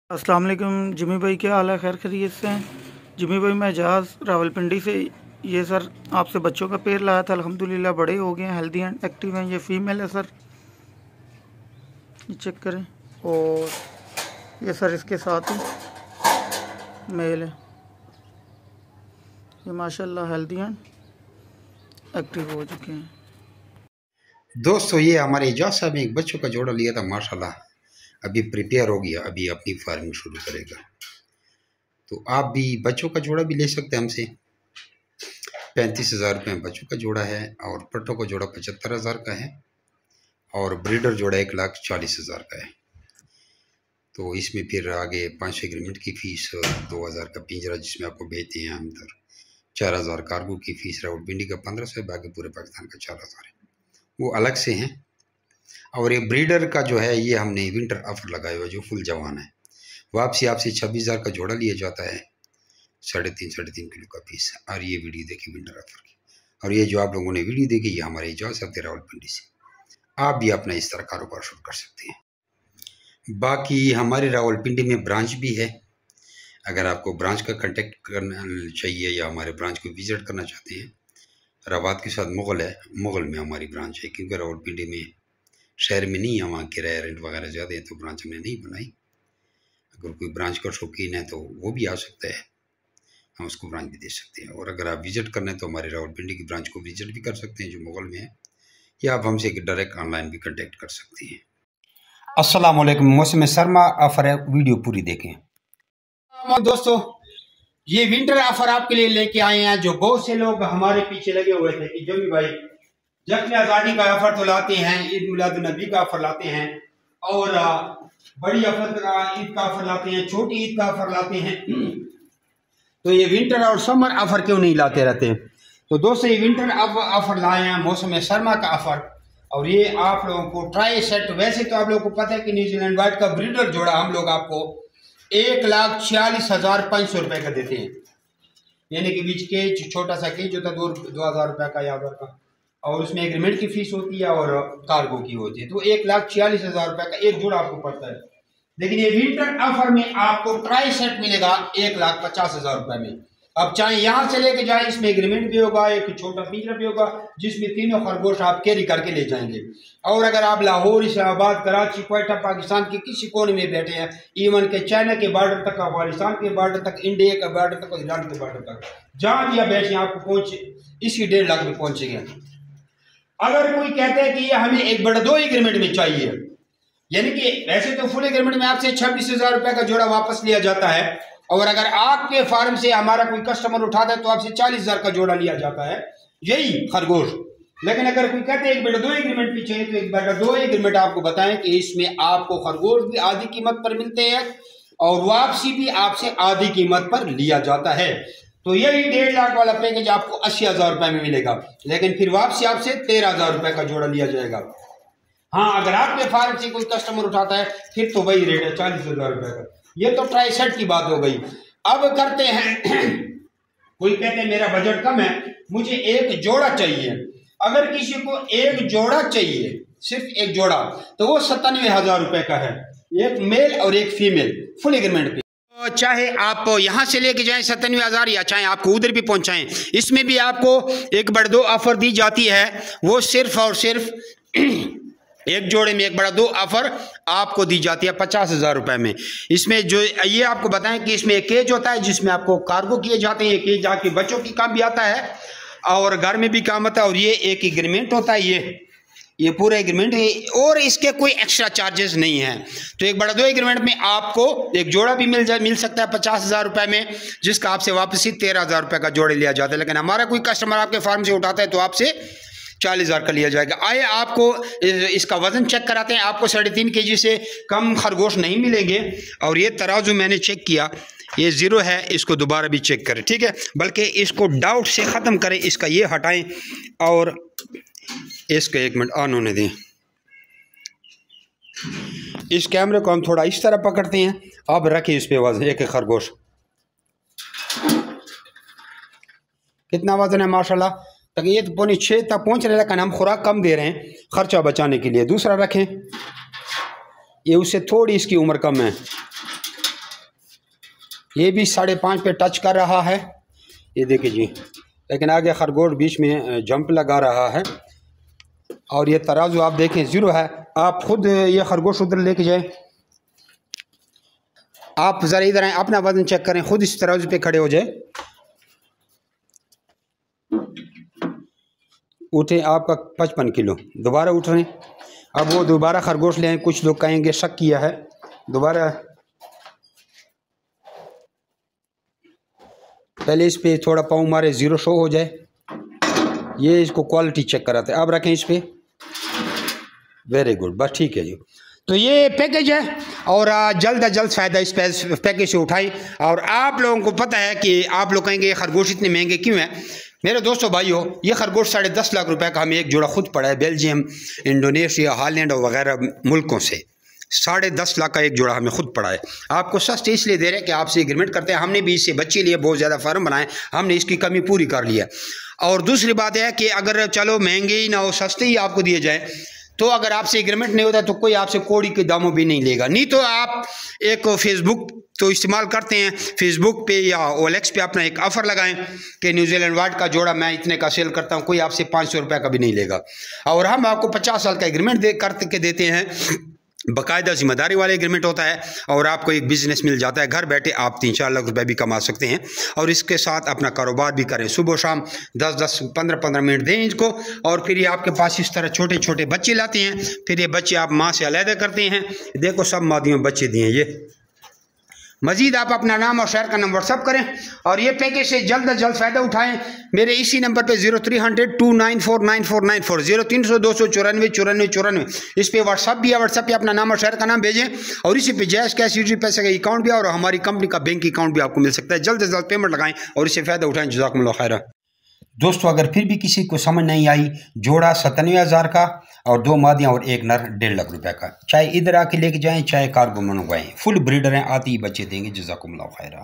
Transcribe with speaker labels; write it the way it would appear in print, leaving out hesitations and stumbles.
Speaker 1: अस्सलाम वालेकुम जिमी भाई, क्या हाल है? खैर खैरियत से हैं जिमी भाई? मैं एजाज़ रावलपिंडी से। ये सर आपसे बच्चों का पेयर लाया था, अल्हम्दुलिल्लाह बड़े हो गए हैं, हेल्दी एंड एक्टिव हैं। ये फीमेल है सर, ये चेक करें। और ये सर इसके साथ ही मेल है। ये माशाल्लाह हेल्दी एंड एक्टिव हो चुके हैं।
Speaker 2: दोस्तों, ये हमारे एजाज साहब ने एक बच्चों का जोड़ा लिया था, माशाल्लाह अभी प्रिपेयर हो गया, अभी अपनी फार्मिंग शुरू करेगा। तो आप भी बच्चों का जोड़ा भी ले सकते हैं हमसे। 35,000 रुपये में बच्चों का जोड़ा है और पट्टों का जोड़ा 75,000 का है और ब्रीडर जोड़ा 1,40,000 का है। तो इसमें फिर आगे 500 एग्रीमेंट की फ़ीस, 2,000 का पिंजरा जिसमें आपको भेजते हैं हम तक, 4,000 कार्गो की फ़ीस, रावलपिंडी का 1,500 है, बाकी पूरे पाकिस्तान का 4,000 है, वो अलग से हैं। और ये ब्रीडर का जो है ये हमने विंटर ऑफर लगाया हुआ, जो फुल जवान है। वापसी आपसे 26,000 का जोड़ा लिया जाता है, 3.5 किलो का पीस। और ये वीडियो देखिए विंटर ऑफर की, और ये जो आप लोगों ने वीडियो देखी ये हमारे एजाज साहब थे रावलपिंडी से। आप भी अपना इस तरह कारोबार शुरू कर सकते हैं। बाकी हमारे रावलपिंडी में ब्रांच भी है, अगर आपको ब्रांच का कांटेक्ट करना चाहिए या हमारे ब्रांच को विजिट करना चाहते हैं। रवात के साथ मुगल है, मुगल में हमारी ब्रांच है, क्योंकि रावलपिंडी में शहर में नहीं है, वहाँ किराया रेंट वगैरह ज़्यादा है, तो ब्रांच हमने नहीं बनाई। अगर कोई ब्रांच का शौकीन है तो वो भी आ सकता है, हम उसको ब्रांच भी दे सकते हैं। और अगर आप विज़िट करना है तो हमारे रावलपिंडी की ब्रांच को विज़िट भी कर सकते हैं जो मुगल में है, या आप हमसे डायरेक्ट ऑनलाइन भी कांटेक्ट कर सकते हैं।
Speaker 3: अस्सलाम वालेकुम, मौसम सरमा ऑफर है, वीडियो पूरी देखें।
Speaker 2: दोस्तों, ये विंटर ऑफर आपके लिए लेके आए हैं, जो बहुत से लोग हमारे पीछे लगे हुए थे कि जमी भाई जश्न आज़ादी का ऑफर तो लाते हैं, ईद मिलाद नबी का ऑफर लाते हैं, और बड़ी ऑफर का ईद का ऑफर लाते हैं, छोटी ईद का ऑफर लाते हैं, तो ये विंटर और समर ऑफर क्यों नहीं लाते रहते? तो दोस्तों, ये विंटर ऑफर लाए हैं, मौसम सरमा का ऑफर। और ये आप लोगों को ट्राई सेट, वैसे तो आप लोगों को पता है कि न्यूजीलैंड वाइट का ब्रीडर जोड़ा हम लोग आपको 1,46,500 रुपये का देते हैं, यानी कि बीच केज, छोटा सा केज होता है 2,000 रुपये का या का, और उसमें एग्रीमेंट की फीस होती है और कार्गो की होती है, तो 1,46,000 रुपये का एक जोड़ा आपको पड़ता है। लेकिन ये विंटर ऑफर में आपको ट्राई सेट मिलेगा 1,50,000 रुपये में। अब चाहे यहाँ से लेके जाए, इसमें एग्रीमेंट भी होगा, एक छोटा पिंजरा भी होगा जिसमें तीनों खरगोश आप कैरी करके ले जाएंगे। और अगर आप लाहौर, इस्लामाबाद, कराची, क्वेटा, पाकिस्तान के किसी कोने में बैठे हैं, इवन के चाइना के बॉर्डर तक, अफगानिस्तान के बॉर्डर तक, इंडिया के बॉर्डर तक, ईरान के बॉर्डर तक, जहाँ भी आप बैठे आपको पहुँचे इसी 1.5 लाख में पहुँचेंगे। अगर कोई कहते हैं कि ये हमें 1/2 एग्रीमेंट में चाहिए, यानी कि वैसे तो फुल एग्रीमेंट में आपसे 26,000 रुपये का जोड़ा वापस लिया जाता है, और अगर आपके फार्म से हमारा कोई कस्टमर उठाता है तो आपसे 40,000 का जोड़ा लिया जाता है, यही खरगोश। लेकिन अगर कोई कहते हैं 1/2 एग्रीमेंट भी चाहिए, तो 1/2 एग्रीमेंट आपको बताएं कि इसमें आपको खरगोश भी आधी कीमत पर मिलते हैं और वापसी भी आपसे आधी कीमत पर लिया जाता है। तो यही 1.5 लाख वाला पैकेज आपको 80,000 रुपये में मिलेगा, लेकिन फिर वापसी आपसे 13,000 रुपये का जोड़ा लिया जाएगा। हाँ, अगर आपके फार्म से कोई कस्टमर उठाता है फिर तो वही रेट है 40,000 रुपये का। ये तो ट्राई सेट की बात हो गई। अब करते हैं कोई कहते हैं मेरा बजट कम है, मुझे एक जोड़ा चाहिए। अगर किसी को एक जोड़ा चाहिए, सिर्फ एक जोड़ा, तो वो 97,000 रुपये का है, एक मेल और एक फीमेल, फुल एग्रीमेंट पे। चाहे आप यहाँ से लेके जाएं 97,000, या चाहे आपको उधर भी पहुँचाएं, इसमें भी आपको 1/2 ऑफर दी जाती है। वो सिर्फ और सिर्फ एक जोड़े में 1/2 ऑफर आपको दी जाती है 50,000 रुपये में। इसमें जो ये आपको बताएं कि इसमें एक केज होता है जिसमें आपको कार्गो किए जाते हैं, केज आपके बच्चों की काम भी आता है और घर में भी काम आता है, और ये एक एग्रीमेंट होता है, ये पूरा एग्रीमेंट है, और इसके कोई एक्स्ट्रा चार्जेस नहीं हैं। तो 1/2 एग्रीमेंट में आपको एक जोड़ा भी मिल सकता है 50,000 रुपये में, जिसका आपसे वापसी 13,000 रुपये का जोड़े लिया जाता है। लेकिन हमारा कोई कस्टमर आपके फार्म से उठाता है तो आपसे 40,000 का लिया जाएगा। आइए आपको इसका वजन चेक कराते हैं। आपको 3.5 kg से कम खरगोश नहीं मिलेंगे, और ये तराजू मैंने चेक किया, ये 0 है, इसको दोबारा भी चेक करें, ठीक है? बल्कि इसको डाउट से ख़त्म करें, इसका ये हटाएं और इसको 1 मिनट ऑन होने दें। इस कैमरे को हम थोड़ा इस तरह पकड़ते हैं, अब रखें इस पे वजन, एक खरगोश कितना वजन है माशाल्लाह, तक ये तो 5.5 तक पहुँच रहे हैं, लेकिन हम खुराक कम दे रहे हैं खर्चा बचाने के लिए। दूसरा रखें, ये उससे थोड़ी इसकी उम्र कम है, ये भी 5.5 पे टच कर रहा है, ये देखिए जी। लेकिन आगे खरगोश बीच में जंप लगा रहा है। और ये तराजू आप देखें 0 है। आप खुद ये खरगोश उधर लेके जाए, आप ज़रा इधर आए, अपना वजन चेक करें, खुद इस तराजू पे खड़े हो जाए। उठे आपका 55 किलो, दोबारा उठ रहे हैं। अब वो दोबारा खरगोश ले आए, कुछ लोग कहेंगे शक किया है, दोबारा पहले इस पे थोड़ा पाँव मारे 0 शो हो जाए, ये इसको क्वालिटी चेक कराते हैं। अब रखें इस पे, वेरी गुड, बस ठीक है जी। तो ये पैकेज है और जल्द अज जल्द फ़ायदा इस पैकेज से उठाएं। और आप लोगों को पता है कि आप लोग कहेंगे ये खरगोश इतने महंगे क्यों हैं। मेरे दोस्तों भाइयों, ये खरगोश 10.5 लाख रुपए का हमें एक जोड़ा खुद पड़ा है, बेल्जियम, इंडोनेशिया, हॉलैंड और वगैरह मुल्कों से 10.5 लाख का एक जोड़ा हमें खुद पड़ा है। आपको सस्ते इसलिए दे रहे हैं कि आपसे एग्रीमेंट करते हैं। हमने भी इससे बच्चे लिए, बहुत ज़्यादा फार्म बनाए, हमने इसकी कमी पूरी कर लिया। और दूसरी बात है कि अगर चलो महंगे ही ना हो, सस्ते ही आपको दिए जाए, तो अगर आपसे एग्रीमेंट नहीं होता तो कोई आपसे कौड़ी के दामों भी नहीं लेगा। नहीं तो आप एक फेसबुक तो इस्तेमाल करते हैं, फेसबुक पे या OLX पे अपना एक ऑफ़र लगाएं कि न्यूजीलैंड वाइट का जोड़ा मैं इतने का सेल करता हूं, कोई आपसे 500 रुपये का भी नहीं लेगा। और हम आपको 50 साल का एग्रीमेंट करके देते हैं, बाकायदा जिम्मेदारी वाला एग्रीमेंट होता है। और आपको एक बिज़नेस मिल जाता है, घर बैठे आप 3-4 लाख रुपए भी कमा सकते हैं और इसके साथ अपना कारोबार भी करें। सुबह शाम 10-10, 15-15 मिनट दें इसको। और फिर ये आपके पास इस तरह छोटे छोटे बच्चे लाते हैं, फिर ये बच्चे आप माँ से अलहदा करते हैं। देखो सब मादियों बच्चे दिए ये। मज़ीद आप अपना नाम और शहर का नंबर व्हाट्सअप करें और ये पैकेज से जल्द अज जल्द फ़ायदा उठाएं। मेरे इसी नंबर पे 0300 2949494 0300 294 9494 इस पे व्हाट्सअप भी है। व्हाट्सअप पे अपना नाम और शहर का नाम भेजें और इसी पे जैश कैश यूजी पैसे का अकाउंट भी है और हमारी कंपनी का बैंक अकाउंट भी आपको मिल सकता है। जल्द से जल्द पेमेंट लगाएं और इससे फ़ायदा उठाएं। जज़ाकुमुल्लाह खैर।
Speaker 3: दोस्तों अगर फिर भी किसी को समझ नहीं आई, जोड़ा 97,000 का और 2 मादियाँ और 1 नर 1.5 लाख रुपए का, चाहे इधर आके लेके जाएं चाहे कार्गो मंगवाएं, फुल ब्रीडर हैं, आते ही बच्चे देंगे। जज़ाकुमुल्लाह खैर।